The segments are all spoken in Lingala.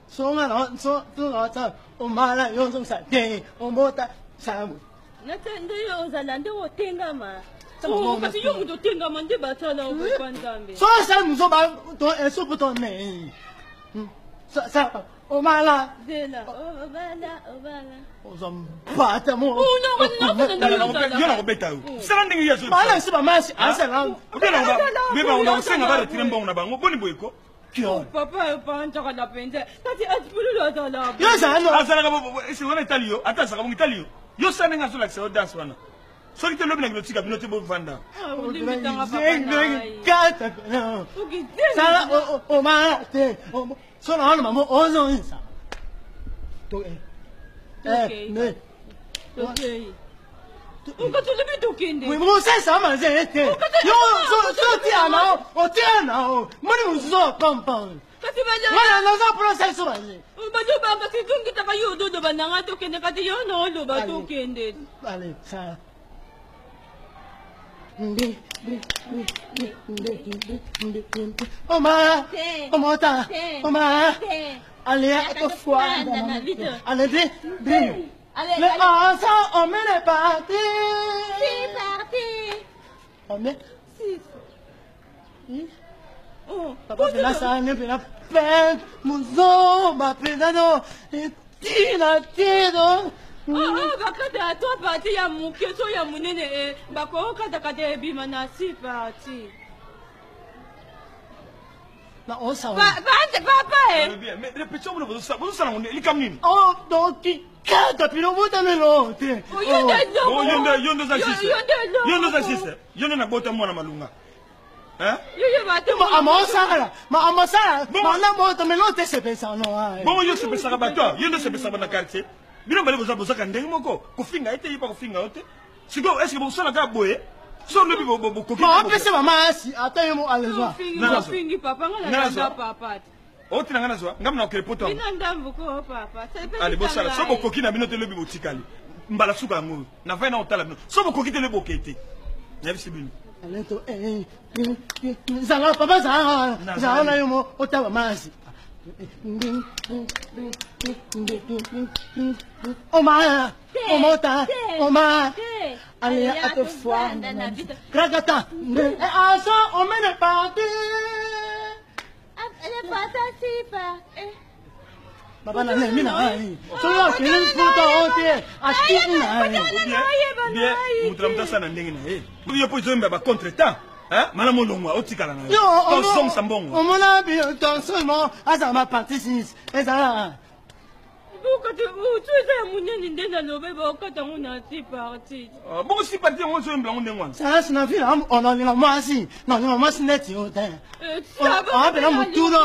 Somano, umala yozo sate, umota samu. Natende yoza lande otengama. Oh, kasi yung otengama ndi batala ukwandambe. So samu so ba to eso buto ne. Sa umala. Dela, obala. Ozom bata mo. Oh, no, yo no beta. Standing here so. Mala siba masi asala. Beba una senga bare tirembo una bango boni boyko. Papa panja kana pende. Tati atipulu atala. Yo sa no. Asala ka esi wana Italio, atasa ka Italio. Yo standing aso like so dance wana. So kita lobi na bilotika binote bo vanda. Kata no. Sala umala te. So na no mamo ozo insa. To ne. Okay. Uka tulebi tukinde. We mo say sama zete. Yo so ti ana o ti ana o. Mani uzo compound. Kasi bala. Wala na sa proseso ba ni. Balo ba kasi kung kita kayo do ba nanga tukinde kati yo no lo ba tukinde. Vale, sa. Oma, omota, oma. Allez, à fois. Allez, vite. Les enfants, on met les parties. C'est parti. On met. Oh, papa, c'est la salle, c'est la peine. Mouzo, ma pédano. Et tina, tino. bakata toi parti ya mukeso ya munene bako kata kata bima na si parti. Na on sa. Papa Mais répétons vous ça on est kamnini. Oh, donc kata pino bota melo. Yondo za sister. Yondo na bota mwana malunga. Hein? Ma amasara. Ma na bota melo te se pensa no. Bon yo se pensa ba toi. Yondo se pensa na quartier. Bino bale boza kandenge moko kufinga ite yipa kufinga ote siko est-ce que vous sala ka boye so no bibo koki ma pese mama si ataye mo alezwa fingi papa ngala papa ote ngana zwa ngamna okrepoto bina ndambu ko papa ali bosala so bokoki na bino te lobi botikali mbala suka ngo na vai na otala bino so bokoki te lobi okete yabisi bino alento zanga papa zanga na yomo otaba masi. Oma, omota, oma. Allez, à te fois. Kragata. Et à ça, on met les parties. Elle est pas si pas. Papa n'a pas mis la vie. Solo qu'il faut t'envoyer. Acheter la vie. Bien, nous travaillons ça dans l'engin. Vous y avez besoin de contre-temps. Hein? Madame Olongwa, otikala na. Yo, on sambongo. On m'a bien dans seulement à ça ma partie 6. Et ça. Pourquoi tu es munene ndenda lobe ba okata muna si parti. Bon si parti on so mbla on ngwa. Ça c'est na vie là, on a la moisi. Non, la moisi net yo ta. Ah, ben là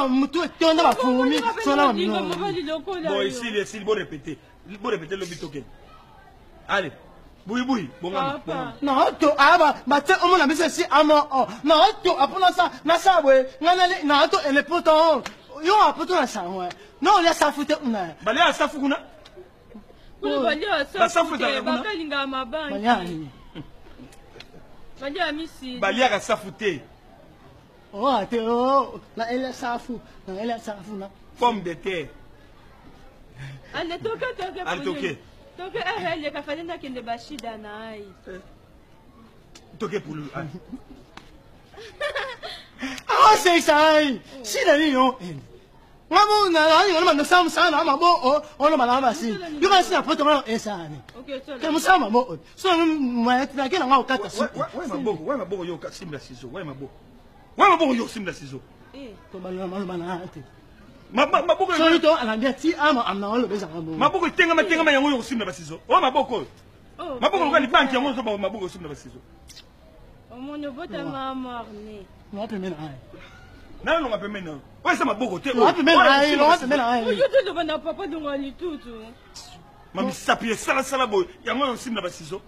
mutu to na ba fumi, so na mi. Bon ici bon répéter. Bon répéter le bitoken. Allez. Boui, bon non, tu aba, mais on m'a mis ceci à moi. Non, tu apprends ça, na ça, ouais. Non, tu et les potons. Yo, apprends la ça, ouais. Non, il y a ça foutu, on Balé à ça foukuna. Balé à ça foutu, bakalinga mabanga. Balé à misi. Balé à ça foutu. Oh, tu oh, là elle est ça fou, là elle est ça fou là. Pomme de terre. Allez, toque. Allez, toque. Donc, elle est capable de faire des bachida naï. Toqué pour lui. Ah, c'est ça. Si la lion. Maman, on a ça, on a bon, on a mal si. Tu vas se apporter un ça. Ok, comme ça, maman. So, moi, tu as qu'à en quatre. Ouais, ma bon, yo, sim la ciseau. Ouais, ma bon, yo, sim la ciseau. Maboko solito anambia ti ama amnaolo beza ngabo maboko tenga yango yo kusimba basizo o maboko maboko ngani banki yango so maboko kusimba basizo omonyo bota mama ne no pemena ai na no ngapemena wesa maboko te no pemena ai yo te do bana papa do ngani tutu mami sapie sala boy yango yo kusimba basizo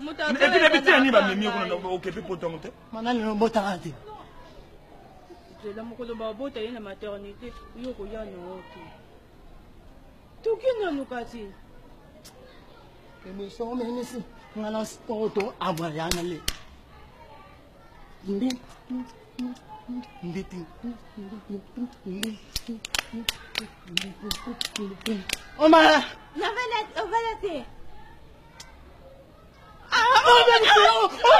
et puis les petits ni ba memi ko na okepe potongo te manali no bota ati je la mokolo ba bota yena maternité yo ko ya no to tukina nukati kemi so menisi ngana sto abayana le ndi On m'a... On va la... Ah, oh,